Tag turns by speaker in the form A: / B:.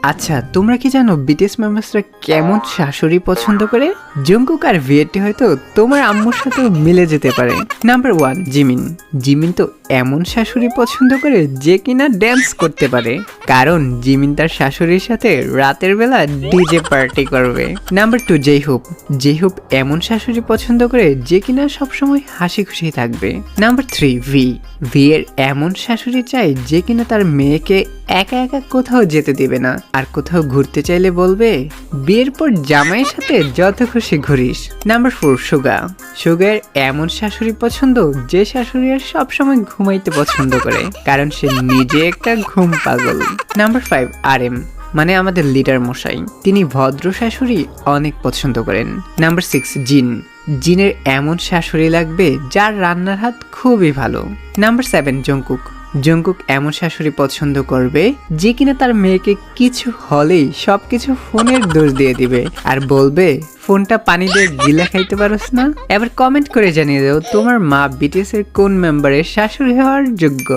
A: আচ্ছা, তোমরা কি জানো বিটিএস মেম্বার্সরা কেমন শাশুড়ি পছন্দ করে? জঙ্কুক আর ভিয়েটি হয়তো তোমার আম্মুর সাথেও মিলে যেতে পারে। Number 1, Jimin. জিমিন তো এমন শাশুড়ি পছন্দ করে যে কিনা ড্যান্স করতে পারে, কারণ জিমিন তার শাশুড়ির সাথে রাতের বেলা ডিজে পার্টি করবে। নাম্বার 2, জেইহুপ। জেইহুপ এমন শাশুড়ি পছন্দ করে যে কিনা সবসময় হাসি খুশি থাকবে। Number 3, V. ভি এর এমন শাশুড়ি চাই যে কিনা তার মেয়েকে একা একা কোথাও যেতে দিবে না, আর কোথাও ঘুরতে চাইলে বলবে বিয়ের পর জামাইয়ের সাথে যত খুশি ঘুরিস। নাম্বার 4, সুগা। সুগার এমন শাশুড়ি পছন্দ যে শাশুড়ি আর সবসময় ঘুমাইতে পছন্দ করে, কারণ সে নিজে একটা ঘুম পাগল। নাম্বার 5, আরএম, মানে আমাদের লিডার মশাই। তিনি ভদ্র শাশুড়ি অনেক পছন্দ করেন। নাম্বার 6, জিন। জিনের এমন শাশুড়ি লাগবে যার রান্নার হাত খুবই ভালো। Number 7, Jungkook. জঙ্কুক এমন শাশুড়ি পছন্দ করবে যে কিনা তার মেয়েকে কিছু হলেই সবকিছু ফোনের দোষ দিয়ে দিবে আর বলবে ফোনটা পানি দিয়ে গিলা খাইতে পারোস না। এবার কমেন্ট করে জানিয়ে দাও তোমার মা বিটিএস এর কোন মেম্বারের শাশুড়ি হওয়ার যোগ্য।